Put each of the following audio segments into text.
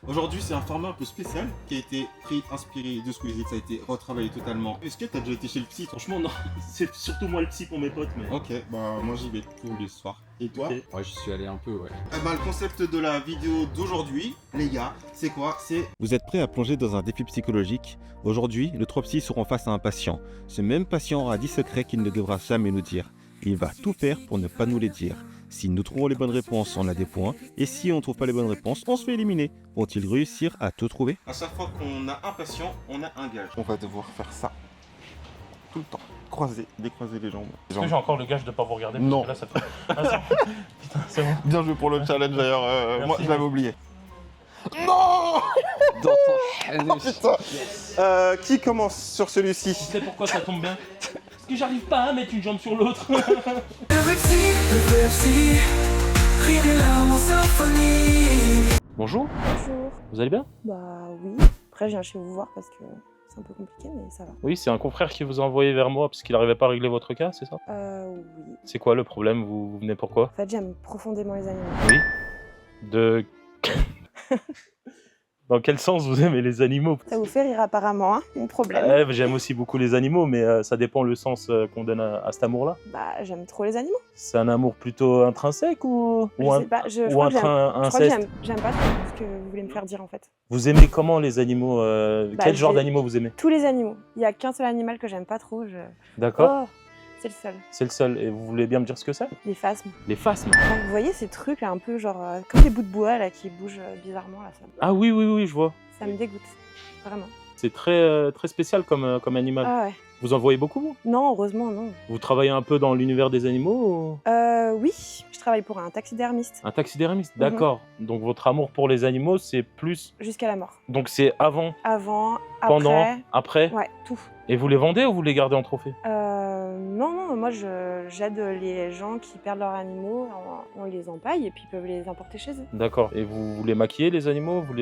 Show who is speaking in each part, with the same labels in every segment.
Speaker 1: Aujourd'hui, c'est un format un peu spécial qui a été pris, inspiré de Squeezie. Ça a été retravaillé totalement. Est-ce que t'as déjà été chez le psy?
Speaker 2: Franchement, non. C'est surtout moi le psy pour mes potes, mais...
Speaker 1: Ok, bah moi j'y vais tous les soirs. Et toi?
Speaker 2: Ok.
Speaker 3: Ouais, j'y suis allé un peu, ouais.
Speaker 1: Le concept de la vidéo d'aujourd'hui, les gars, c'est quoi? C'est... Vous êtes prêts à plonger dans un défi psychologique? Aujourd'hui, les 3 psys seront face à un patient. Ce même patient aura 10 secrets qu'il ne devra jamais nous dire. Il va tout faire pour ne pas nous les dire. Si nous trouvons les bonnes réponses, on a des points. Et si on ne trouve pas les bonnes réponses, on se fait éliminer. Vont-ils réussir à tout trouver? À chaque fois qu'on a un patient, on a un gage. On va devoir faire ça. Tout le temps. Croiser, décroiser les jambes.
Speaker 2: Est-ce que j'ai encore le gage de pas vous regarder?
Speaker 1: Non.
Speaker 2: Parce que là, ça fait... Ah, putain, c'est bon.
Speaker 1: Bien joué pour le challenge d'ailleurs.
Speaker 2: Merci.
Speaker 1: Moi, je l'avais oublié. Non.
Speaker 3: Dans ton...
Speaker 1: Oh putain. Qui commence sur celui-ci?
Speaker 2: Tu sais pourquoi ça tombe bien? Parce que j'arrive pas à mettre une jambe sur l'autre. Bonjour,
Speaker 4: Bonjour.
Speaker 2: vous allez bien?
Speaker 4: Bah oui. Après, je viens chez vous voir parce que c'est un peu compliqué, mais ça va.
Speaker 2: Oui, c'est un confrère qui vous a envoyé vers moi parce qu'il n'arrivait pas à régler votre cas, c'est ça?
Speaker 4: Oui.
Speaker 2: C'est quoi le problème? Vous venez pourquoi?
Speaker 4: En fait, j'aime profondément les animaux.
Speaker 2: Oui. De... Dans quel sens vous aimez les animaux?
Speaker 4: Ça vous fait rire apparemment, hein, mon problème.
Speaker 2: J'aime aussi beaucoup les animaux, mais ça dépend le sens qu'on donne à cet amour-là.
Speaker 4: Bah, j'aime trop les animaux.
Speaker 2: C'est un amour plutôt intrinsèque ou
Speaker 4: Je sais pas, je
Speaker 2: ou
Speaker 4: crois que
Speaker 2: inceste?
Speaker 4: j'aime pas trop ce que vous voulez me faire dire en fait.
Speaker 2: Vous aimez comment les animaux? Quel genre
Speaker 4: j'ai-
Speaker 2: d'animaux vous aimez?
Speaker 4: Tous les animaux. Il y a qu'un seul animal que j'aime pas trop.
Speaker 2: D'accord.
Speaker 4: Oh, c'est le seul.
Speaker 2: C'est le seul. Et vous voulez bien me dire ce que c'est?
Speaker 4: Les phasmes.
Speaker 2: Les phasmes.
Speaker 4: Enfin, vous voyez ces trucs là, un peu genre comme des bouts de bois là qui bougent bizarrement là.
Speaker 2: Ah oui, oui, oui, je vois.
Speaker 4: Ça me dégoûte. Vraiment.
Speaker 2: C'est très spécial comme animal.
Speaker 4: Ah ouais.
Speaker 2: Vous en voyez beaucoup, vous?
Speaker 4: Non, heureusement non.
Speaker 2: Vous travaillez un peu dans l'univers des animaux ou...
Speaker 4: Oui, je travaille pour un taxidermiste.
Speaker 2: Un taxidermiste, d'accord. Donc votre amour pour les animaux, c'est plus...
Speaker 4: Jusqu'à la mort.
Speaker 2: Donc c'est avant,
Speaker 4: Avant,
Speaker 2: pendant,
Speaker 4: après.
Speaker 2: après.
Speaker 4: Ouais, tout.
Speaker 2: Et vous les vendez ou vous les gardez en trophée?
Speaker 4: Non, moi j'aide les gens qui perdent leurs animaux, on les empaille et puis ils peuvent les emporter chez eux.
Speaker 2: D'accord. Et vous les maquillez, les animaux? Vous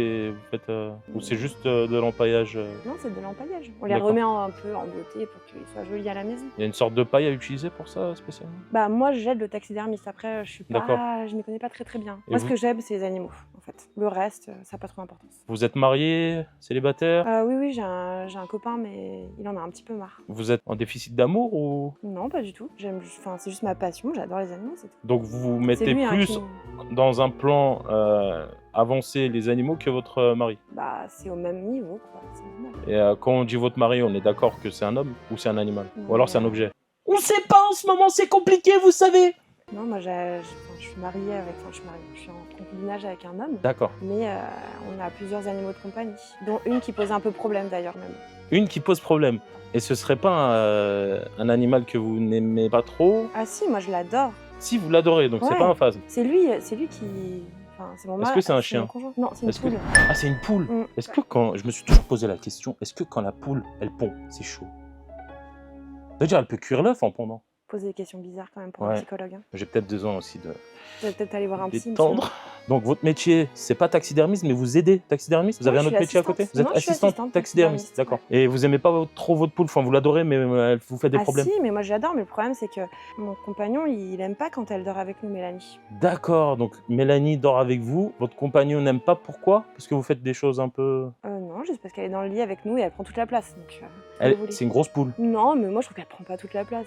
Speaker 2: faites... Ou c'est juste de l'empaillage?
Speaker 4: Non, c'est de l'empaillage. On les
Speaker 2: D'accord.
Speaker 4: remet un peu en beauté pour qu'ils soient jolis à la maison.
Speaker 2: Il y a une sorte de paille à utiliser pour ça, spécialement?
Speaker 4: Bah moi j'aide le taxidermiste, après
Speaker 2: D'accord.
Speaker 4: je m'y connais pas très bien.
Speaker 2: Et
Speaker 4: Moi ce
Speaker 2: vous-
Speaker 4: que j'aime c'est les animaux en fait. Le reste, ça n'a pas trop d'importance.
Speaker 2: Vous êtes marié, célibataire?
Speaker 4: Oui, j'ai un copain mais il en a un petit peu marre.
Speaker 2: Vous êtes en déficit d'amour ou...
Speaker 4: Non, pas du tout. C'est juste ma passion, j'adore les animaux, c'est tout.
Speaker 2: Donc vous vous
Speaker 4: C'est
Speaker 2: mettez
Speaker 4: lui, hein,
Speaker 2: plus
Speaker 4: qui-
Speaker 2: dans un plan avancé les animaux que votre mari?
Speaker 4: Bah c'est au même niveau quoi, c'est normal.
Speaker 2: Et quand on dit votre mari, on est d'accord que c'est un homme ou c'est un animal? Ou alors c'est un
Speaker 4: Ouais.
Speaker 2: objet? On sait pas en ce moment, c'est compliqué, vous savez!
Speaker 4: Non, moi je suis mariée avec, je suis en concubinage avec un homme,
Speaker 2: D'accord.
Speaker 4: mais on a plusieurs animaux de compagnie, dont une qui pose un peu problème d'ailleurs même.
Speaker 2: Une qui pose problème. Et ce serait pas un animal que vous n'aimez pas trop?
Speaker 4: Ah si, moi je l'adore.
Speaker 2: Si, vous l'adorez, donc c'est
Speaker 4: Ouais.
Speaker 2: pas un phasme.
Speaker 4: C'est lui qui, enfin c'est mon
Speaker 2: Est-ce
Speaker 4: mari.
Speaker 2: que c'est un
Speaker 4: mon
Speaker 2: chien?
Speaker 4: conjoint. Non, c'est une
Speaker 2: Est-ce que-
Speaker 4: poule.
Speaker 2: Ah, c'est une poule.
Speaker 4: Mm.
Speaker 2: Est-ce que quand... Je me suis toujours posé la question, est-ce que quand la poule, elle pond, c'est chaud? C'est-à-dire, elle peut cuire l'œuf en pondant.
Speaker 4: Poser des questions bizarres quand même pour
Speaker 2: Ouais.
Speaker 4: un psychologue. Hein.
Speaker 2: J'ai peut-être besoin aussi de
Speaker 4: Vous allez peut-être aller voir un psy. monsieur.
Speaker 2: détendre. Donc votre métier, c'est pas taxidermiste, mais vous aidez taxidermiste? Vous avez
Speaker 4: Non,
Speaker 2: un
Speaker 4: je
Speaker 2: autre
Speaker 4: suis
Speaker 2: métier à côté?
Speaker 4: assistante.
Speaker 2: Vous êtes
Speaker 4: Non, je suis
Speaker 2: assistante
Speaker 4: assistante
Speaker 2: taxidermiste,
Speaker 4: taxidermiste,
Speaker 2: d'accord. Et vous aimez pas trop votre poule, enfin vous l'adorez, mais elle vous fait des
Speaker 4: Ah
Speaker 2: problèmes?
Speaker 4: si, mais moi je l'adore, mais le problème c'est que mon compagnon il aime pas quand elle dort avec nous, Mélanie.
Speaker 2: D'accord, donc Mélanie dort avec vous, votre compagnon n'aime pas, pourquoi? Parce que vous faites des choses un peu...
Speaker 4: Non, juste parce qu'elle est dans le lit avec nous et elle prend toute la place. Donc, qu'est-ce que vous voulez.
Speaker 2: C'est une grosse poule.
Speaker 4: Non, mais moi je trouve qu'elle prend pas toute la place.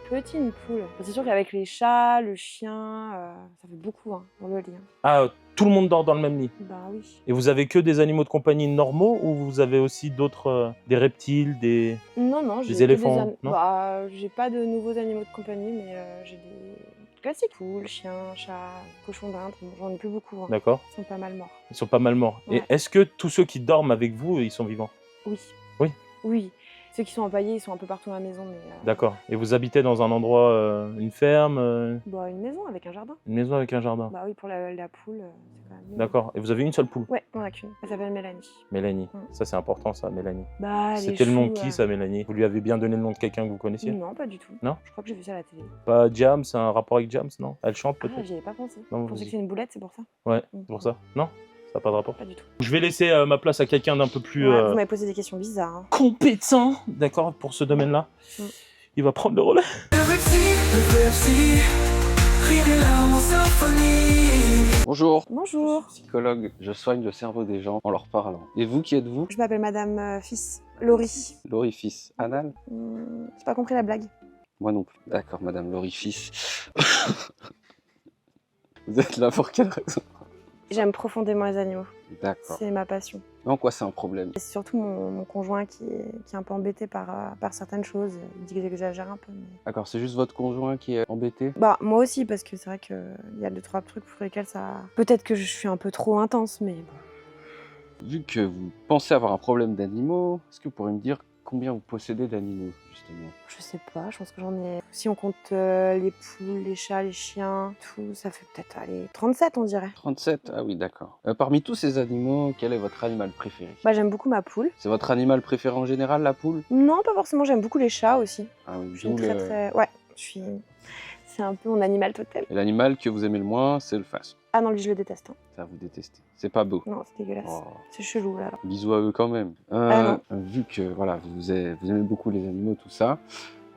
Speaker 4: C'est petit une poule. C'est sûr qu'avec les chats, le chien, ça fait beaucoup hein, dans le lit. Hein.
Speaker 2: Ah, tout le monde dort dans le même lit?
Speaker 4: Bah oui.
Speaker 2: Et vous avez que des animaux de compagnie normaux ou vous avez aussi d'autres, des reptiles, des...
Speaker 4: Non, j'ai
Speaker 2: Des
Speaker 4: que
Speaker 2: éléphants, non?
Speaker 4: Bah, j'ai pas de nouveaux animaux de compagnie, mais j'ai des classiques. Poules, chiens, chats, cochons d'Inde. Bon, j'en ai plus beaucoup. Hein.
Speaker 2: D'accord?
Speaker 4: Ils sont pas mal morts.
Speaker 2: Ils sont pas mal morts.
Speaker 4: Ouais.
Speaker 2: Et est-ce que tous ceux qui dorment avec vous, ils sont vivants?
Speaker 4: Oui.
Speaker 2: Oui.
Speaker 4: Oui. Ceux qui sont empaillés, ils sont un peu partout dans la maison, mais.
Speaker 2: D'accord. Et vous habitez dans un endroit, une ferme,
Speaker 4: Bah, une maison avec un jardin.
Speaker 2: une maison avec un jardin?
Speaker 4: Bah oui, pour la poule, c'est quand même mieux.
Speaker 2: D'accord. Et vous avez une seule poule?
Speaker 4: Ouais, on en a qu'une. Elle s'appelle Mélanie.
Speaker 2: Mélanie.
Speaker 4: Mm.
Speaker 2: Ça, c'est important, ça, Mélanie.
Speaker 4: Bah, elle est
Speaker 2: C'était le nom de
Speaker 4: chou,
Speaker 2: qui, ça, Mélanie? Vous lui avez bien donné le nom de quelqu'un que vous connaissiez?
Speaker 4: Non, pas du tout.
Speaker 2: Non?
Speaker 4: Je crois que j'ai vu ça à la télé.
Speaker 2: Pas Jams, c'est un rapport avec Jams, non? Elle chante
Speaker 4: Ah,
Speaker 2: peut-être?
Speaker 4: j'y avais pas pensé.
Speaker 2: Non,
Speaker 4: Je pensais
Speaker 2: vas-y.
Speaker 4: que c'est une boulette, c'est pour ça.
Speaker 2: Ouais,
Speaker 4: Mm.
Speaker 2: c'est pour ça. Non? Ça n'a pas de rapport?
Speaker 4: Pas du tout.
Speaker 2: Je vais laisser ma place à quelqu'un d'un peu plus
Speaker 4: Ouais, vous m'avez posé des questions bizarres. Hein.
Speaker 2: compétent, d'accord, pour ce domaine-là.
Speaker 4: Mm.
Speaker 2: Il va prendre le relais.
Speaker 3: Bonjour.
Speaker 4: Bonjour.
Speaker 3: Psychologue, je soigne le cerveau des gens en leur parlant. Et vous, qui êtes-vous?
Speaker 4: Je m'appelle Madame Fils. Laurie.
Speaker 3: L'orifice anal?
Speaker 4: J'ai pas compris la blague.
Speaker 3: Moi non plus. D'accord, Madame l'orifice. Vous êtes là pour quelle raison?
Speaker 4: J'aime profondément les animaux.
Speaker 3: D'accord.
Speaker 4: C'est ma passion.
Speaker 3: Mais en quoi c'est un problème?
Speaker 4: C'est surtout mon conjoint qui est un peu embêté par certaines choses. Il dit que j'exagère un peu. Mais...
Speaker 3: D'accord, c'est juste votre conjoint qui est embêté?
Speaker 4: Bah, moi aussi, parce que c'est vrai qu'il y a 2-3 trucs pour lesquels ça... Peut-être que je suis un peu trop intense, mais bon.
Speaker 3: Vu que vous pensez avoir un problème d'animaux, est-ce que vous pourriez me dire combien vous possédez d'animaux, justement?
Speaker 4: Je sais pas, je pense que j'en ai... Si on compte les poules, les chats, les chiens, tout, ça fait peut-être, allez, 37 on dirait.
Speaker 3: 37? Ah oui, d'accord. Parmi tous ces animaux, quel est votre animal préféré?
Speaker 4: Bah, j'aime beaucoup ma poule.
Speaker 3: C'est votre animal préféré en général, la poule?
Speaker 4: Non, pas forcément, j'aime beaucoup les chats aussi.
Speaker 3: Ah oui,
Speaker 4: Je suis très... Ouais, je suis... C'est un peu mon animal totem.
Speaker 3: Et l'animal que vous aimez le moins, c'est le phasme.
Speaker 4: Ah non, lui, je le déteste. Hein.
Speaker 3: Ça, vous détestez. C'est pas beau.
Speaker 4: Non, c'est dégueulasse.
Speaker 3: Oh.
Speaker 4: C'est chelou, là.
Speaker 3: Bisous à eux quand même.
Speaker 4: non.
Speaker 3: Vu que voilà, vous aimez beaucoup les animaux, tout ça,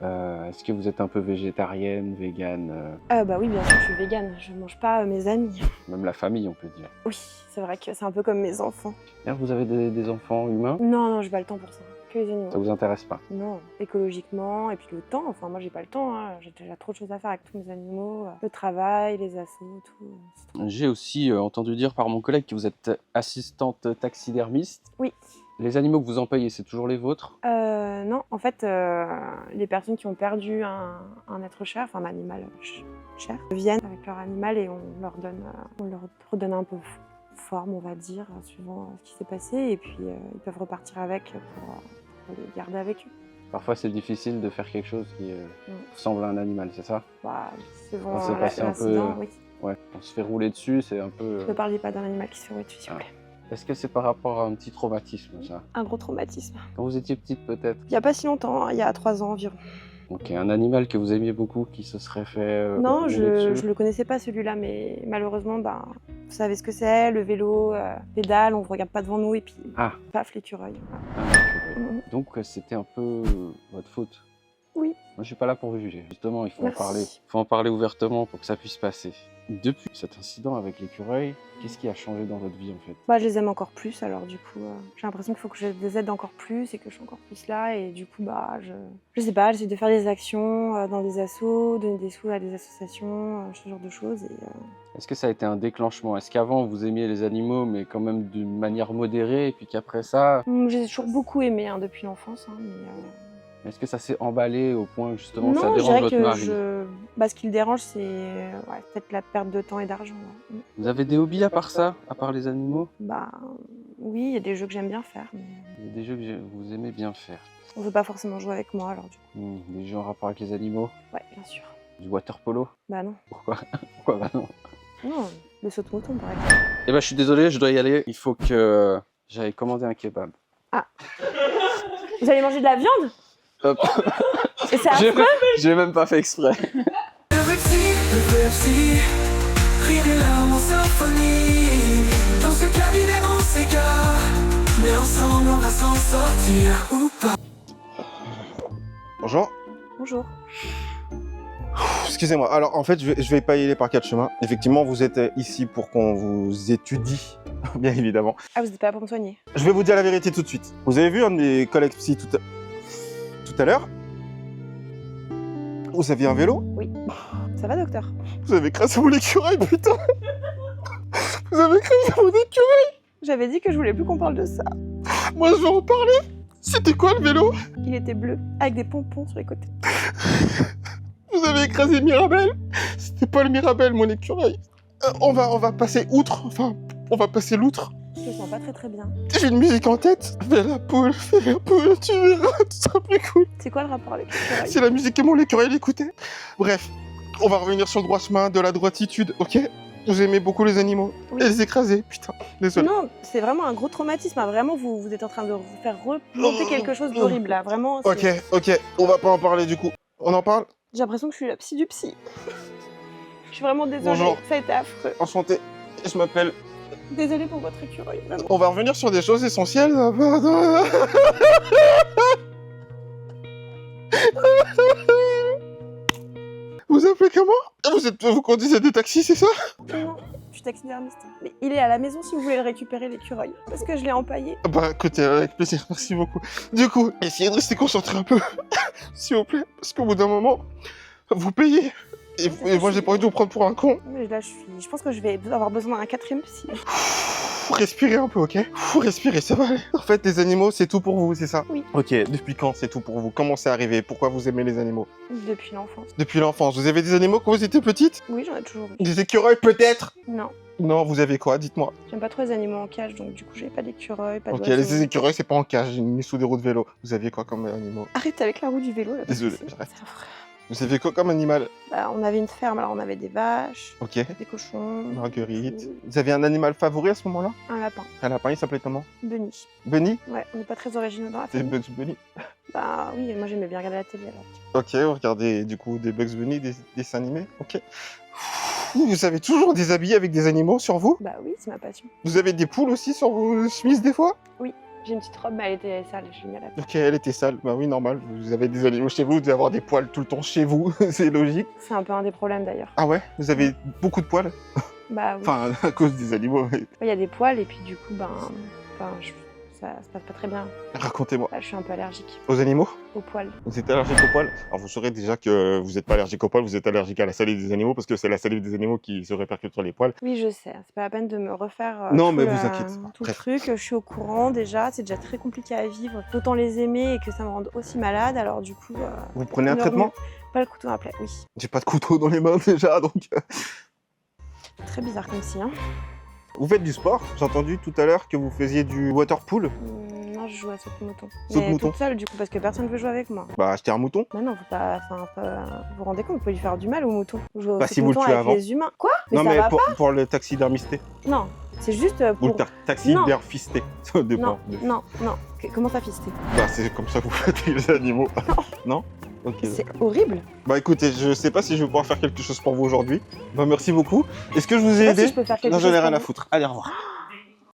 Speaker 3: est-ce que vous êtes un peu végétarienne, végane,
Speaker 4: Bah oui, bien sûr, je suis végane. Je mange pas mes amis.
Speaker 3: même la famille, on peut dire.
Speaker 4: Oui, c'est vrai que c'est un peu comme mes enfants.
Speaker 3: D'ailleurs, vous avez des enfants humains?
Speaker 4: Non, j'ai pas le temps pour ça. Que les animaux.
Speaker 3: Ça vous intéresse pas?
Speaker 4: Non, écologiquement, et puis le temps. Enfin, moi, j'ai pas le temps. Hein. J'ai déjà trop de choses à faire avec tous mes animaux. Le travail, les assos, tout. C'est trop.
Speaker 3: J'ai aussi entendu dire par mon collègue que vous êtes assistante taxidermiste.
Speaker 4: Oui.
Speaker 3: Les animaux que vous employez, c'est toujours les vôtres?
Speaker 4: Non, en fait, les personnes qui ont perdu un être cher, enfin un animal cher, viennent avec leur animal et on leur redonne un peu forme, on va dire, suivant ce qui s'est passé. Et puis, ils peuvent repartir avec pour les garder avec eux.
Speaker 3: Parfois, c'est difficile de faire quelque chose qui ressemble à un animal, c'est ça?
Speaker 4: Bah, c'est
Speaker 3: On s'est passé un peu...
Speaker 4: l'incident, oui.
Speaker 3: Ouais, on se fait rouler dessus, c'est un peu...
Speaker 4: Ne parlez pas d'un animal qui se fait rouler dessus, s'il vous plaît.
Speaker 3: Est-ce que c'est par rapport à un petit traumatisme, ça?
Speaker 4: Un gros traumatisme.
Speaker 3: Quand vous étiez petite, peut-être?
Speaker 4: Il n'y a pas si longtemps, hein, il y a 3 ans environ.
Speaker 3: Ok, un animal que vous aimiez beaucoup qui se serait fait
Speaker 4: Non,
Speaker 3: rouler
Speaker 4: je
Speaker 3: dessus?
Speaker 4: le connaissais pas celui-là, mais malheureusement, ben, vous savez ce que c'est, le vélo, pédale, on ne regarde pas devant nous et puis paf, l'écureuil. Voilà.
Speaker 3: Ah, ok, ouais.
Speaker 4: Mhm.
Speaker 3: Donc c'était un peu votre faute?
Speaker 4: Oui.
Speaker 3: Moi, je suis pas là pour juger. Justement, il faut
Speaker 4: Merci.
Speaker 3: en parler. Il faut en parler ouvertement pour que ça puisse passer. Depuis cet incident avec l'écureuil, qu'est-ce qui a changé dans votre vie, en fait?
Speaker 4: Bah, je les aime encore plus, alors du coup, j'ai l'impression qu'il faut que je les aide encore plus et que je suis encore plus là. Et du coup, bah, je sais pas, j'essaie de faire des actions dans des assos, donner des sous à des associations, ce genre de choses. Et,
Speaker 3: Est-ce que ça a été un déclenchement? Est-ce qu'avant, vous aimiez les animaux, mais quand même d'une manière modérée, et puis qu'après ça...
Speaker 4: j'ai toujours beaucoup aimé hein, depuis l'enfance, hein, mais...
Speaker 3: Est-ce que ça s'est emballé au point que justement
Speaker 4: non,
Speaker 3: ça
Speaker 4: je
Speaker 3: dérange
Speaker 4: dirais
Speaker 3: votre
Speaker 4: que
Speaker 3: mari?
Speaker 4: bah, ce qui le dérange, c'est peut-être la perte de temps et d'argent. Ouais.
Speaker 3: Vous avez des hobbies à part ça, à part les animaux?
Speaker 4: Bah oui, il y a des jeux que j'aime bien faire, mais
Speaker 3: Il y a des jeux que vous aimez bien faire.
Speaker 4: on veut pas forcément jouer avec moi, alors du coup.
Speaker 3: Des jeux en rapport avec les animaux?
Speaker 4: Ouais, bien sûr.
Speaker 3: Du water polo?
Speaker 4: Bah non.
Speaker 3: Pourquoi? Pourquoi bah non?
Speaker 4: Non, le saut-mouton par exemple.
Speaker 3: Eh ben je suis désolé, je dois y aller. Il faut que j'aille commander un kebab.
Speaker 4: Vous allez manger de la viande?
Speaker 3: Hop.
Speaker 4: Et c'est affreux.
Speaker 3: J'ai même pas fait exprès.
Speaker 5: Rire et larmes en symphonie. Dans ce cabinet on s'égare, mais ensemble on va s'en sortir ou pas.
Speaker 1: Bonjour.
Speaker 4: Bonjour.
Speaker 1: Excusez-moi. Alors, en fait, je vais pas y aller par 4 chemins. Effectivement, vous êtes ici pour qu'on vous étudie, bien évidemment.
Speaker 4: Ah, vous n'êtes pas là pour me soigner?
Speaker 1: Je vais vous dire la vérité tout de suite. Vous avez vu un de mes collègues psy tout à l'heure? Vous aviez un vélo?
Speaker 4: Oui. Ça va, docteur?
Speaker 1: Vous avez écrasé mon écureuil, putain! Vous avez écrasé mon écureuil!
Speaker 4: J'avais dit que je voulais plus qu'on parle de ça.
Speaker 1: Moi, je veux en parler! C'était quoi le vélo?
Speaker 4: Il était bleu, avec des pompons sur les côtés.
Speaker 1: Vous avez écrasé Mirabelle? C'était pas le Mirabelle, mon écureuil. On va passer outre. Enfin, on va passer l'outre.
Speaker 4: Je me sens pas très bien.
Speaker 1: J'ai une musique en tête. Fais la poule, tu verras, tout sera plus cool.
Speaker 4: C'est quoi le rapport avec l'écureuil?
Speaker 1: C'est la musique que mon écureuil écoutait. Bref, on va revenir sur le droit chemin de la droititude, ok? Vous aimez beaucoup les animaux.
Speaker 4: Oui.
Speaker 1: Et les écraser, putain, désolé.
Speaker 4: Non, c'est vraiment un gros traumatisme. Hein. Vraiment, vous êtes en train de faire remonter quelque chose d'horrible là. Vraiment.
Speaker 1: Ok, on va pas en parler du coup. On en parle?
Speaker 4: J'ai l'impression que je suis la psy du psy. Je suis vraiment désolée.
Speaker 1: Bonjour.
Speaker 4: Ça a été affreux.
Speaker 1: Enchanté, je m'appelle...
Speaker 4: Désolée pour votre écureuil, vraiment.
Speaker 1: On va revenir sur des choses essentielles. Vous appelez comment? Ah, vous conduisez des taxis, c'est ça?
Speaker 4: Non, je suis taxidermiste. Mais il est à la maison si vous voulez le récupérer, l'écureuil. Parce que je l'ai empaillé.
Speaker 1: Bah écoutez, avec plaisir, merci beaucoup. Du coup, essayez de rester concentré un peu, s'il vous plaît, parce qu'au bout d'un moment, vous payez. Et moi, j'ai pas envie de vous prendre pour un con.
Speaker 4: Mais là, je pense que je vais avoir besoin d'un 4e psy.
Speaker 1: Faut respirer un peu, ok? Faut respirer, ça va aller. En fait, les animaux, c'est tout pour vous, c'est ça?
Speaker 4: Oui.
Speaker 1: Ok, depuis quand c'est tout pour vous? Comment c'est arrivé? Pourquoi vous aimez les animaux?
Speaker 4: Depuis l'enfance.
Speaker 1: Depuis l'enfance. Vous avez des animaux quand vous étiez petite?
Speaker 4: Oui, j'en ai toujours eu.
Speaker 1: Des écureuils, peut-être?
Speaker 4: Non,
Speaker 1: Non, vous avez quoi? Dites-moi.
Speaker 4: j'aime pas trop les animaux en cage, donc du coup, j'ai pas d'écureuil, pas
Speaker 1: Ok,
Speaker 4: d'oiseaux.
Speaker 1: les écureuils, c'est pas en cage, ni sous des roues de vélo. Vous aviez quoi comme animaux?
Speaker 4: Arrête avec la roue du vélo. Là, parce
Speaker 1: Désolé,
Speaker 4: que c'est
Speaker 1: j'arrête.
Speaker 4: affreux.
Speaker 1: Vous avez quoi comme animal?
Speaker 4: Bah, on avait une ferme, alors on avait des vaches,
Speaker 1: Ok.
Speaker 4: des cochons,
Speaker 1: Marguerite. Vous avez un animal favori à ce moment-là?
Speaker 4: un lapin.
Speaker 1: Un lapin, il s'appelait comment?
Speaker 4: Bunny.
Speaker 1: Bunny?
Speaker 4: Ouais, on n'est pas très originaux dans la
Speaker 1: C'est
Speaker 4: famille.
Speaker 1: Bugs Bunny.
Speaker 4: Bah oui, moi j'aimais bien regarder la télé alors.
Speaker 1: Ok, vous regardez du coup des Bugs Bunny, des dessins animés. Ok. Vous avez toujours des habits avec des animaux sur vous?
Speaker 4: Bah oui, c'est ma passion.
Speaker 1: Vous avez des poules aussi sur vos chemises des fois?
Speaker 4: J'ai une petite robe, mais elle était sale, je l'ai mis à la
Speaker 1: Ok, elle était sale. Bah oui, normal. Vous avez des animaux chez vous, vous devez avoir des poils tout le temps chez vous. C'est logique.
Speaker 4: C'est un peu un des problèmes d'ailleurs.
Speaker 1: Ah ouais? Vous avez beaucoup de poils?
Speaker 4: Bah oui.
Speaker 1: Enfin, à cause des animaux.
Speaker 4: Il y a des poils et puis du coup, ça se passe pas très bien.
Speaker 1: Racontez-moi.
Speaker 4: Là, je suis un peu allergique
Speaker 1: Aux animaux?
Speaker 4: aux poils.
Speaker 1: Vous êtes allergique aux poils? Alors vous saurez déjà que vous n'êtes pas allergique aux poils, vous êtes allergique à la salive des animaux parce que c'est la salive des animaux qui se répercute sur les poils.
Speaker 4: Oui, je sais. C'est pas la peine de me refaire
Speaker 1: Non,
Speaker 4: tout
Speaker 1: mais
Speaker 4: le-
Speaker 1: vous inquiétez pas.
Speaker 4: tout le
Speaker 1: Bref.
Speaker 4: truc. Je suis au courant déjà. C'est déjà très compliqué à vivre. D'autant les aimer et que ça me rende aussi malade. Alors du coup,
Speaker 1: Vous prenez un
Speaker 4: ne
Speaker 1: traitement?
Speaker 4: remue pas le couteau dans la plaie. Oui.
Speaker 1: J'ai pas de couteau dans les mains déjà, donc...
Speaker 4: Très bizarre comme si. Hein.
Speaker 1: Vous faites du sport? J'ai entendu tout à l'heure que vous faisiez du water pool.
Speaker 4: Non, je joue à saute-mouton.
Speaker 1: Saute
Speaker 4: Mais
Speaker 1: mouton.
Speaker 4: toute seule du coup parce que personne veut jouer avec moi.
Speaker 1: Bah, achetez un mouton.
Speaker 4: Mais non, faut pas. Enfin, vous vous rendez compte, vous pouvez lui faire du mal au mouton. Vous jouez au
Speaker 1: Bah, si vous le
Speaker 4: saute-mouton
Speaker 1: tuez
Speaker 4: avec
Speaker 1: avant.
Speaker 4: les humains. Quoi? Mais
Speaker 1: Non,
Speaker 4: ça
Speaker 1: mais
Speaker 4: va
Speaker 1: pour le taxidermisté.
Speaker 4: pas. Non, c'est juste
Speaker 1: Ou le
Speaker 4: pour.
Speaker 1: taxidermisté. Ça dépend.
Speaker 4: Non, non, non. Comment ça fister?
Speaker 1: Bah, c'est comme ça que vous faites les animaux. Non? Ok.
Speaker 4: C'est horrible.
Speaker 1: Bah, écoutez, je sais pas si je vais pouvoir faire quelque chose pour vous aujourd'hui. Bah, merci beaucoup. Est-ce que je vous ai
Speaker 4: Je sais pas
Speaker 1: aidé?
Speaker 4: si je peux faire quelque
Speaker 1: Non,
Speaker 4: chose
Speaker 1: j'en ai
Speaker 4: pour
Speaker 1: rien à
Speaker 4: vous.
Speaker 1: foutre. Allez, au revoir.